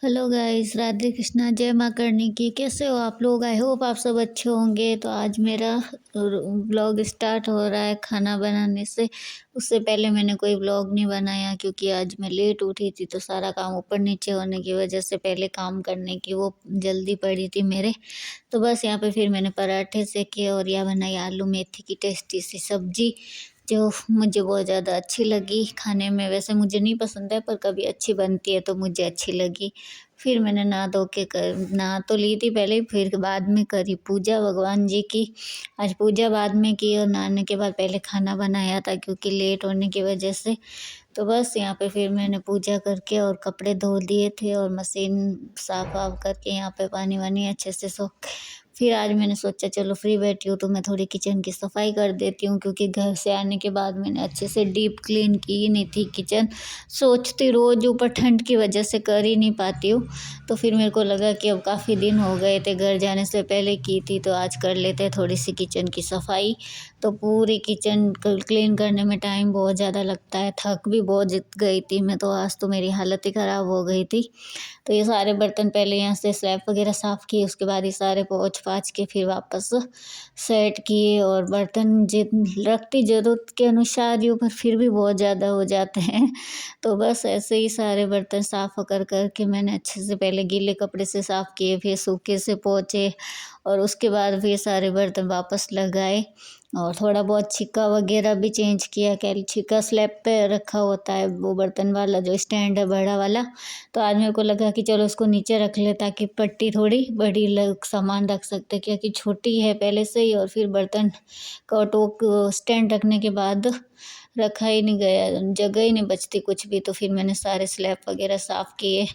Hello guys, Radhe Krishna, जय माँ करनी की। कैसे हो आप लोग? आई होप आप सब अच्छे होंगे। तो आज मेरा व्लॉग स्टार्ट हो रहा है खाना बनाने से। उससे पहले मैंने कोई व्लॉग नहीं बनाया क्योंकि आज मैं लेट उठी थी, तो सारा काम ऊपर नीचे होने की वजह से पहले काम करने की वो जल्दी पड़ी थी मेरे। तो बस यहाँ पे फिर मैंने पराठे सेके और यह बनाई आलू मेथी की टेस्टी सी सब्जी, जो मुझे बहुत ज़्यादा अच्छी लगी खाने में। वैसे मुझे नहीं पसंद है, पर कभी अच्छी बनती है तो मुझे अच्छी लगी। फिर मैंने नहा तो ली थी पहले, फिर बाद में करी पूजा भगवान जी की। आज पूजा बाद में की और नहाने के बाद पहले खाना बनाया था क्योंकि लेट होने की वजह से। तो बस यहाँ पे फिर मैंने पूजा करके और कपड़े धो दिए थे और मशीन साफ वाफ करके यहाँ पे पानी वानी अच्छे से सोख। फिर आज मैंने सोचा चलो फ्री बैठी हूँ तो मैं थोड़ी किचन की सफाई कर देती हूँ, क्योंकि घर से आने के बाद मैंने अच्छे से डीप क्लीन की ही नहीं थी किचन। सोचती रोज़, ऊपर ठंड की वजह से कर ही नहीं पाती हूँ। तो फिर मेरे को लगा कि अब काफ़ी दिन हो गए थे, घर जाने से पहले की थी, तो आज कर लेते हैं थोड़ी सी किचन की सफाई। तो पूरी किचन क्लीन करने में टाइम बहुत ज़्यादा लगता है, थक भी बहुत गई थी मैं, तो आज तो मेरी हालत ही ख़राब हो गई थी। तो ये सारे बर्तन पहले यहाँ से स्लैब वगैरह साफ़ किए, उसके बाद ये सारे पोंछ पाछ के फिर वापस सेट किए। और बर्तन जिन रखती ज़रूरत के अनुसार ही, पर फिर भी बहुत ज़्यादा हो जाते हैं। तो बस ऐसे ही सारे बर्तन साफ़ कर के मैंने अच्छे से पहले गीले कपड़े से साफ़ किए, फिर सूखे से पोंछे और उसके बाद फिर सारे बर्तन वापस लगाए। और थोड़ा बहुत छिक्का वगैरह भी चेंज किया, क्या छिक्का स्लैब पे रखा होता है वो बर्तन वाला जो स्टैंड है बड़ा वाला। तो आज मेरे को लगा कि चलो उसको नीचे रख ले, ताकि पट्टी थोड़ी बड़ी सामान रख सकते, क्योंकि छोटी है पहले से ही। और फिर बर्तन का टोक स्टैंड रखने के बाद रखा ही नहीं गया, जगह ही नहीं बचती कुछ भी। तो फिर मैंने सारे स्लैब वगैरह साफ़ किए।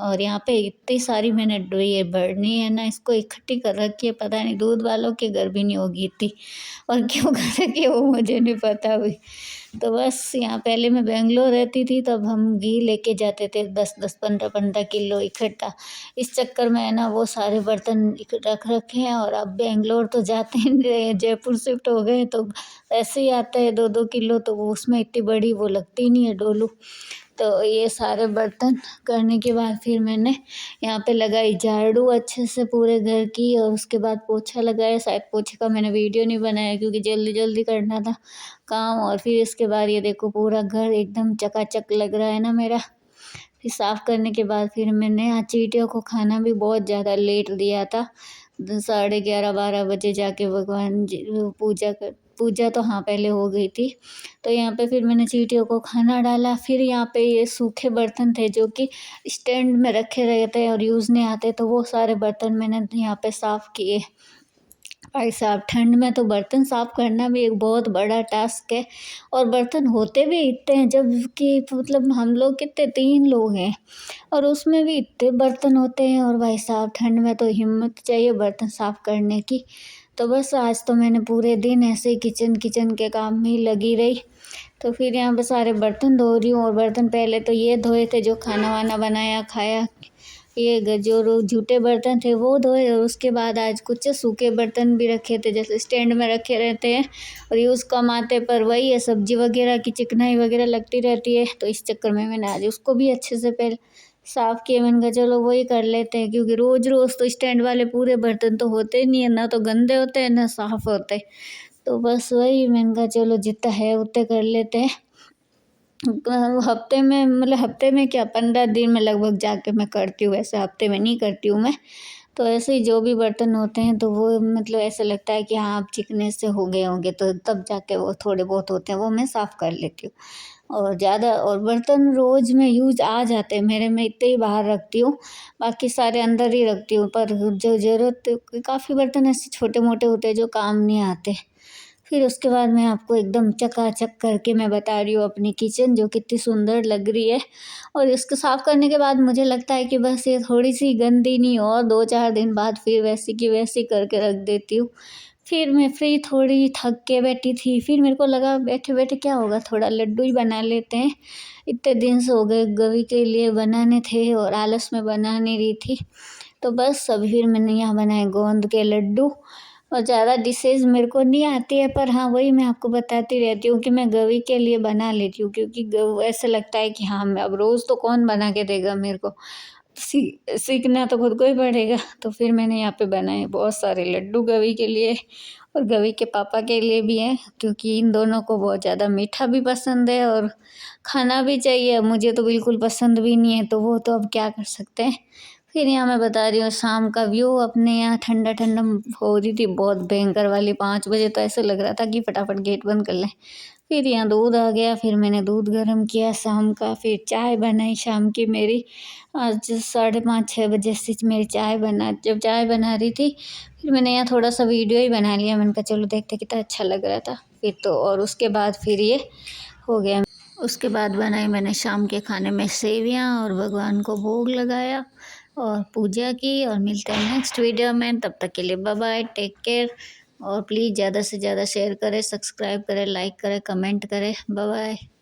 और यहाँ पे इतनी सारी मैंने ये भरनी है ना, इसको इकट्ठी कर रखी है, पता नहीं दूध वालों के घर भी नहीं होगी इतनी, और क्यों कर रखी है वो मुझे नहीं पता अभी। तो बस यहाँ पहले मैं बेंगलोर रहती थी, तब हम घी लेके जाते थे 10-10 15-15 किलो इकट्ठा। इस चक्कर में है ना वो सारे बर्तन रख रखे हैं। और अब बेंगलोर तो जाते ही नहीं रहे, जयपुर शिफ्ट हो गए, तो ऐसे ही आता है 2-2 किलो, तो वो उसमें इतनी बड़ी वो लगती नहीं है डोलू। तो ये सारे बर्तन करने के बाद फिर मैंने यहाँ पे लगाई झाड़ू अच्छे से पूरे घर की, और उसके बाद पोछा लगाया। शायद पोछे का मैंने वीडियो नहीं बनाया क्योंकि जल्दी जल्दी करना था काम। और फिर इसके बाद ये देखो पूरा घर एकदम चकाचक लग रहा है ना मेरा। फिर साफ़ करने के बाद फिर मैंने आज चींटियों को खाना भी बहुत ज़्यादा लेट दिया था। 11:30-12 बजे जाके भगवान जी पूजा तो हाँ पहले हो गई थी। तो यहाँ पे फिर मैंने चींटियों को खाना डाला। फिर यहाँ पे ये सूखे बर्तन थे जो कि स्टैंड में रखे रहते हैं और यूज़ नहीं आते, तो वो सारे बर्तन मैंने यहाँ पे साफ़ किए। भाई साहब, ठंड में तो बर्तन साफ़ करना भी एक बहुत बड़ा टास्क है। और बर्तन होते भी इतने हैं, जबकि मतलब हम लोग कितने 3 लोग हैं, और उसमें भी इतने बर्तन होते हैं। और भाई साहब ठंड में तो हिम्मत चाहिए बर्तन साफ़ करने की। तो बस आज तो मैंने पूरे दिन ऐसे ही किचन किचन के काम में ही लगी रही। तो फिर यहाँ पे सारे बर्तन धो रही हूँ। और बर्तन पहले तो ये धोए थे जो खाना वाना बनाया खाया, ये जो जूठे बर्तन थे वो धोए। और उसके बाद आज कुछ सूखे बर्तन भी रखे थे, जैसे स्टैंड में रखे रहते हैं और यूज़ कम आते, पर वही है सब्जी वगैरह की चिकनाई वगैरह लगती रहती है, तो इस चक्कर में मैंने आज उसको भी अच्छे से पहले साफ़ किया। मैंने कहा चलो वही कर लेते हैं, क्योंकि रोज़ रोज़ तो स्टैंड वाले पूरे बर्तन तो होते नहीं है, ना तो गंदे होते हैं ना साफ़ होते। तो बस वही मैंने कहा चलो जितना है उतने कर लेते हैं। हफ्ते में मतलब हफ्ते में क्या 15 दिन में लगभग जाके मैं करती हूँ, ऐसे हफ्ते में नहीं करती हूँ मैं। तो ऐसे ही जो भी बर्तन होते हैं तो वो मतलब ऐसा लगता है कि हाँ अब चिकने से हो गए होंगे, तो तब जाके वो थोड़े बहुत होते हैं वो मैं साफ़ कर लेती हूँ। और ज़्यादा और बर्तन रोज़ में यूज़ आ जाते हैं मेरे, मैं इतने ही बाहर रखती हूँ, बाकी सारे अंदर ही रखती हूँ। पर जो ज़रूरत, काफ़ी बर्तन ऐसे छोटे मोटे होते हैं जो काम नहीं आते। फिर उसके बाद मैं आपको एकदम चकाचक करके मैं बता रही हूँ अपनी किचन, जो कितनी सुंदर लग रही है। और इसको साफ़ करने के बाद मुझे लगता है कि बस ये थोड़ी सी गंदी नहीं हो, और 2-4 दिन बाद फिर वैसी की वैसी करके रख देती हूँ। फिर मैं फ्री थोड़ी थक के बैठी थी, फिर मेरे को लगा बैठे बैठे क्या होगा, थोड़ा लड्डू ही बना लेते हैं। इतने दिन से हो गए गवी के लिए बनाने थे और आलस में बना नहीं रही थी। तो बस अभी फिर मैंने यहाँ बनाए गोंद के लड्डू। और ज़्यादा डिशेज़ मेरे को नहीं आती है, पर हाँ वही मैं आपको बताती रहती हूँ कि मैं गवी के लिए बना लेती हूँ, क्योंकि ऐसा लगता है कि हाँ मैं अब रोज़ तो कौन बना के देगा मेरे को। सीखना तो खुद को ही पड़ेगा। तो फिर मैंने यहाँ पे बनाए बहुत सारे लड्डू गवी के लिए और गवी के पापा के लिए भी हैं, क्योंकि इन दोनों को बहुत ज़्यादा मीठा भी पसंद है और खाना भी चाहिए। मुझे तो बिल्कुल पसंद भी नहीं है, तो वो तो अब क्या कर सकते हैं। फिर यहाँ मैं बता रही हूँ शाम का व्यू। अपने यहाँ ठंडा ठंडा हो रही थी, बहुत भयंकर वाली। 5 बजे तो ऐसे लग रहा था कि फटाफट गेट बंद कर लें। फिर यहाँ दूध आ गया, फिर मैंने दूध गर्म किया शाम का। फिर चाय बनाई शाम की मेरी। आज 5:30-6 बजे से मेरी चाय बना। जब चाय बना रही थी फिर मैंने यहाँ थोड़ा सा वीडियो ही बना लिया। मैंने कहा चलो देखते कितना अच्छा लग रहा था। फिर तो और उसके बाद फिर ये हो गया। उसके बाद बनाई मैंने शाम के खाने में सेवियाँ और भगवान को भोग लगाया और पूजा की। और मिलते हैं नेक्स्ट वीडियो में, तब तक के लिए बाय बाय, टेक केयर। और प्लीज़ ज़्यादा से ज़्यादा शेयर करें, सब्सक्राइब करें, लाइक करें, कमेंट करें। Bye bye.